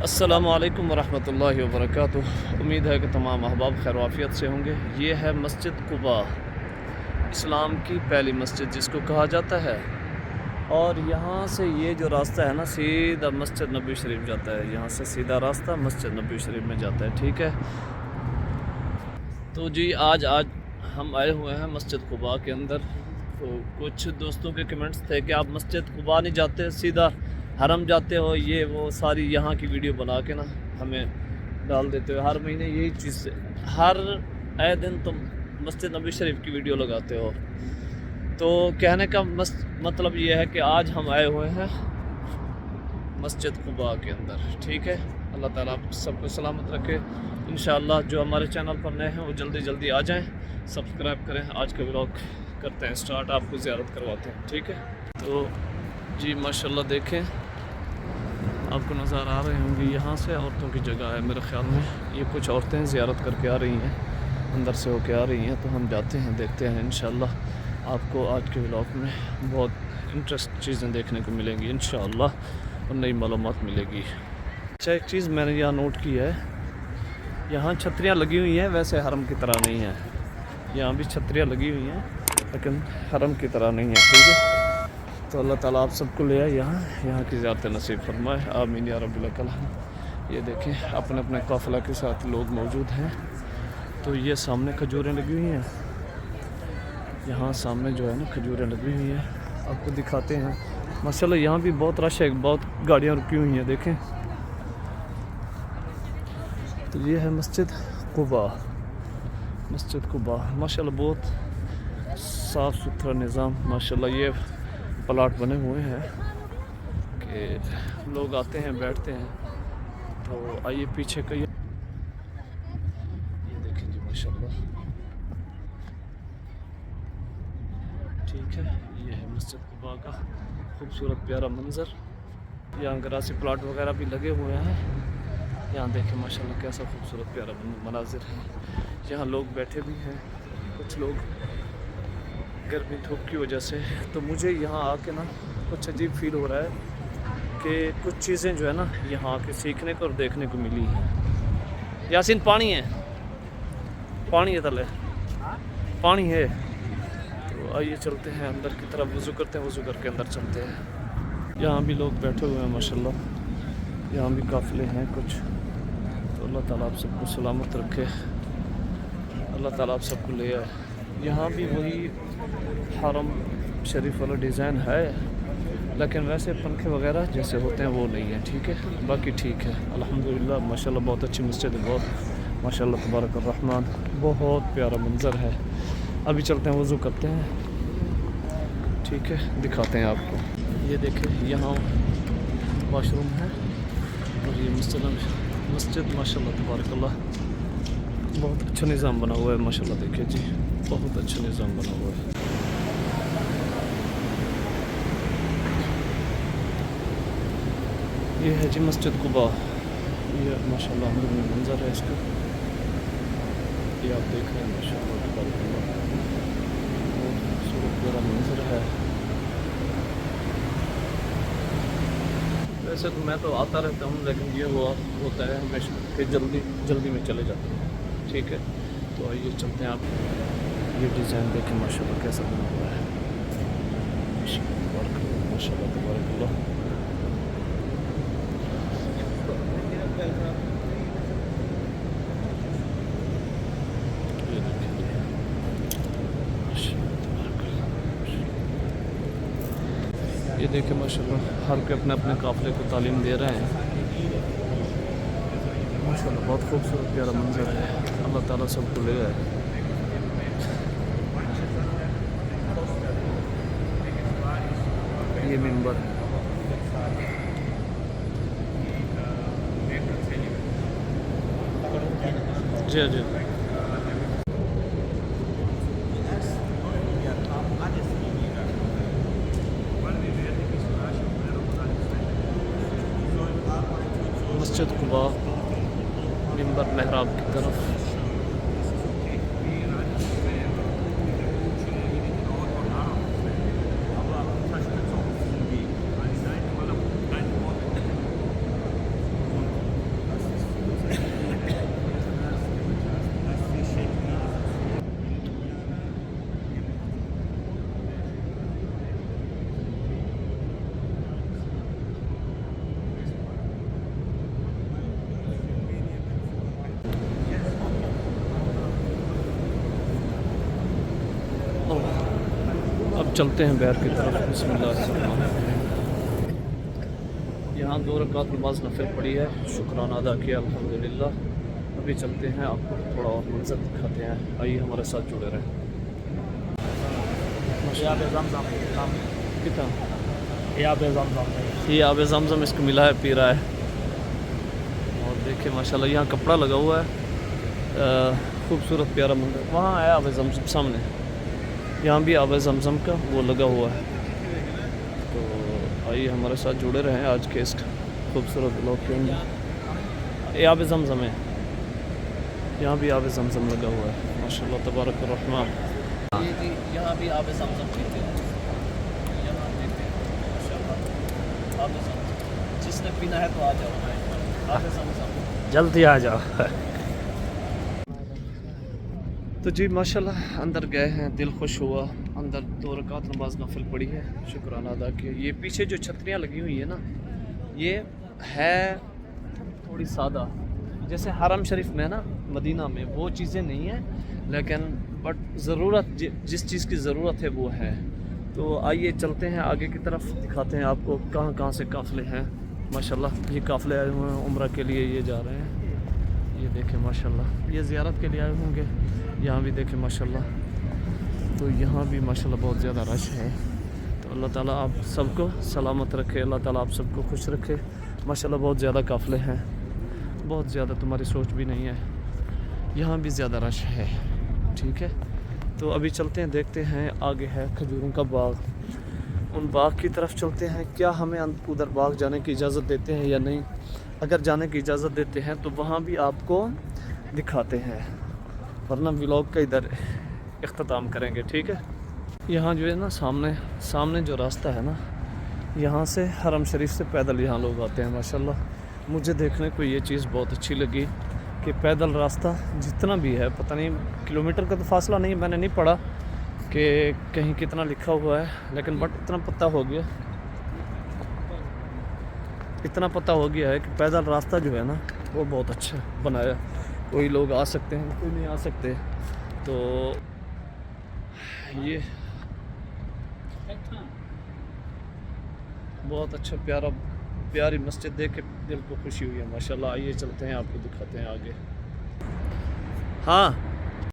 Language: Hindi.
अस्सलामुअलैकुम वरहमतुल्लाहि वबरकातुह। उम्मीद है कि तमाम अहबाब खैर वाफियत से होंगे। ये है मस्जिद कुबा, इस्लाम की पहली मस्जिद जिसको कहा जाता है। और यहाँ से ये जो रास्ता है ना, सीधा मस्जिद नबी शरीफ जाता है। यहाँ से सीधा रास्ता मस्जिद नबी शरीफ में जाता है। ठीक है, तो जी आज हम आए हुए हैं मस्जिद कुबा के अंदर। तो कुछ दोस्तों के कमेंट्स थे कि आप मस्जिद कुबा नहीं जाते, सीधा हरम जाते हो, ये वो सारी यहाँ की वीडियो बना के ना हमें डाल देते हो। हर महीने यही चीज़, हर आए दिन तुम मस्जिद नबी शरीफ की वीडियो लगाते हो। तो कहने का मतलब ये है कि आज हम आए हुए हैं मस्जिद कुबा के अंदर। ठीक है, अल्लाह ताला आप सबको सलामत रखे। इंशाअल्लाह जो हमारे चैनल पर नए हैं वो जल्दी जल्दी आ जाएं, सब्सक्राइब करें। आज का व्लॉग करते हैं स्टार्ट, आपको ज़ियारत करवाते हैं। ठीक है, तो जी माशाल्लाह देखें, आपको नज़र आ रहे होंगे यहाँ से औरतों की जगह है मेरे ख़्याल में। ये कुछ औरतें ज़ियारत करके आ रही हैं, अंदर से होके आ रही हैं। तो हम जाते हैं, देखते हैं। इंशाअल्लाह आपको आज के व्लॉग में बहुत इंटरेस्ट चीज़ें देखने को मिलेंगी इंशाअल्लाह, और नई मालूमात मिलेगी। अच्छा, एक चीज़ मैंने यहाँ नोट की है, यहाँ छतरियाँ लगी हुई हैं, वैसे हरम की तरह नहीं है। यहाँ भी छतरियाँ लगी हुई हैं लेकिन हरम की तरह नहीं है। ठीक है, तो अल्लाह ताला आप सबको ले आए यहाँ की ज़ियारत नसीब फरमाए, आमीन या रब्बिल आलमीन। ये देखें, अपने अपने काफ़िला के साथ लोग मौजूद हैं। तो ये सामने खजूरें लगी हुई हैं, यहाँ सामने जो है ना खजूरें लगी हुई हैं, आपको दिखाते हैं। माशाल्लाह यहाँ भी बहुत रश है, बहुत गाड़ियाँ रुकी हुई हैं। देखें, तो ये है मस्जिद कुबा। मस्जिद कुबा माशाल्लाह बहुत साफ़ सुथरा निज़ाम। माशाल्लाह ये प्लाट बने हुए हैं कि लोग आते हैं, बैठते हैं। तो आइए पीछे का ये देखें जी माशाल्लाह। ठीक है, ये है मस्जिद कुबा का खूबसूरत प्यारा मंज़र। यहाँ ग्रासी प्लाट वगैरह भी लगे हुए हैं। यहाँ देखें माशाल्लाह कैसा खूबसूरत प्यारा मनाजिर है। यहाँ लोग बैठे भी हैं, कुछ लोग गर्मी धूप की वजह से। तो मुझे यहाँ आके ना कुछ अजीब फील हो रहा है कि कुछ चीज़ें जो है ना यहाँ आके सीखने को और देखने को मिली हैं। यासीन पानी है, पानी है तले, पानी है। तो आइए चलते हैं अंदर की तरफ, वज़ू करते हैं, वज़ू करके अंदर चलते हैं। यहाँ भी लोग बैठे हुए हैं माशाल्लाह, यहाँ भी काफ़िले हैं कुछ। तो अल्लाह ताला आप सबको सलामत रखे, अल्लाह ताला आप सबको ले आए। यहाँ भी वही हरम शरीफ वाला डिज़ाइन है, लेकिन वैसे पंखे वगैरह जैसे होते हैं वो नहीं है। ठीक है, बाकी ठीक है अल्हम्दुलिल्लाह। माशाल्लाह बहुत अच्छी मस्जिद है, बहुत माशाल्लाह तबारक रहमान, बहुत प्यारा मंज़र है। अभी चलते हैं, वज़ू करते हैं। ठीक है, दिखाते हैं आपको। ये देखें, यहाँ वाशरूम है और ये मस्जिद माशाल्लाह तबारकल्लाह बहुत अच्छा निज़ाम बना हुआ है। माशाल्लाह देखिए जी, बहुत अच्छा निज़ाम बना हुआ है। ये है जी मस्जिद कुबा, ये माशाल्लाह अंदर में मंज़र है इसका, ये आप देख रहे हैं माशाल्लाह तबारकल्लाह, बहुत खूबसूरत प्यारा मंज़र है। वैसे तो मैं तो आता रहता हूँ, लेकिन ये होता है हमेशा कि जल्दी में चले जाते हैं। ठीक है, तो आइए चलते हैं। आप ये डिज़ाइन देखें माशाल्लाह कैसा बना हुआ है, माशाल्लाह तबारकल्लाह। ये देखें माशाल्लाह, हर के अपने अपने काफ़िले को तालीम दे रहे हैं। माशाल्लाह बहुत खूबसूरत प्यारा मंज़र है, अल्लाह ताला सबको ले आए। ये मिंबर है, जी जी। मस्जिद कुबा, मिंबर मेहराब की तरफ। चलते हैं बैर की तरफ। बिस्मिल्लाह। यहाँ 2 रकात नमाज नफिल पड़ी है, शुक्राना अदा किया अल्हम्दुलिल्लाह। अभी चलते हैं, आपको थोड़ा और मंजर दिखाते हैं, आइए हमारे साथ जुड़े रहें। कितना ये आब ज़मज़म इसको मिला है, पी रहा है। और देखिए माशाल्लाह यहाँ कपड़ा लगा हुआ है, खूबसूरत प्यारा मंदिर। वहाँ है आब ज़मज़म सामने, यहाँ भी आब ज़मज़म का वो लगा हुआ है। तो आइए हमारे साथ जुड़े रहें आज के इस खूबसूरत ब्लॉग के अंदर। ये आब ज़मज़म है, यहाँ भी आब ज़मज़म लगा हुआ है माशाल्लाह तबारक रहमान। ये जी यहाँ भी आब ज़मज़म पीते हैं, यहाँ देते हैं माशाल्लाह आब ज़मज़म। जिसने पीना है तो आ जाओ, आब ज़मज़म जल्दी आ जाओ। तो जी माशाल्लाह अंदर गए हैं, दिल खुश हुआ। अंदर 2 रकात नमाज नफिल पड़ी है, शुक्राना अदा किया। ये पीछे जो छतरियाँ लगी हुई है ना, ये है थोड़ी सादा, जैसे हरम शरीफ में ना मदीना में वो चीज़ें नहीं है, लेकिन बट ज़रूरत जिस चीज़ की ज़रूरत है वो है। तो आइए चलते हैं आगे की तरफ, दिखाते हैं आपको कहाँ कहाँ से काफ़िले हैं माशाल्लाह। ये काफ़िले आए हुए हैं उम्रा के लिए, ये जा रहे हैं। ये देखें माशाल्लाह, ये ज़ियारत के लिए आए होंगे। यहाँ भी देखें माशाल्लाह, तो यहाँ भी माशाल्लाह बहुत ज़्यादा रश है। तो अल्लाह ताला आप सबको सलामत रखे, अल्लाह ताला आप सबको खुश रखे। माशाल्लाह बहुत ज़्यादा काफ़िले हैं, बहुत ज़्यादा, तुम्हारी सोच भी नहीं है। यहाँ भी ज़्यादा रश है, ठीक है। तो अभी चलते हैं, देखते हैं आगे है खजूरों का बाग, उन बाग की तरफ चलते हैं। क्या हमें उधर बाग जाने की इजाज़त देते हैं या नहीं? अगर जाने की इजाज़त देते हैं तो वहाँ भी आपको दिखाते हैं, वरना व्लॉग का इधर इख्तिताम करेंगे, ठीक है। यहाँ जो है ना सामने जो रास्ता है ना, यहाँ से हरम शरीफ से पैदल यहाँ लोग आते हैं माशाल्लाह। मुझे देखने को ये चीज़ बहुत अच्छी लगी कि पैदल रास्ता जितना भी है, पता नहीं किलोमीटर का तो फासला नहीं, मैंने नहीं पढ़ा कि कहीं कितना लिखा हुआ है, लेकिन बट इतना पता हो गया है कि पैदल रास्ता जो है ना वो बहुत अच्छा बनाया। कोई लोग आ सकते हैं, कोई नहीं आ सकते। तो ये बहुत अच्छा प्यारी मस्जिद देख के दिल को खुशी हुई है माशाल्लाह। आइए चलते हैं, आपको दिखाते हैं आगे। हाँ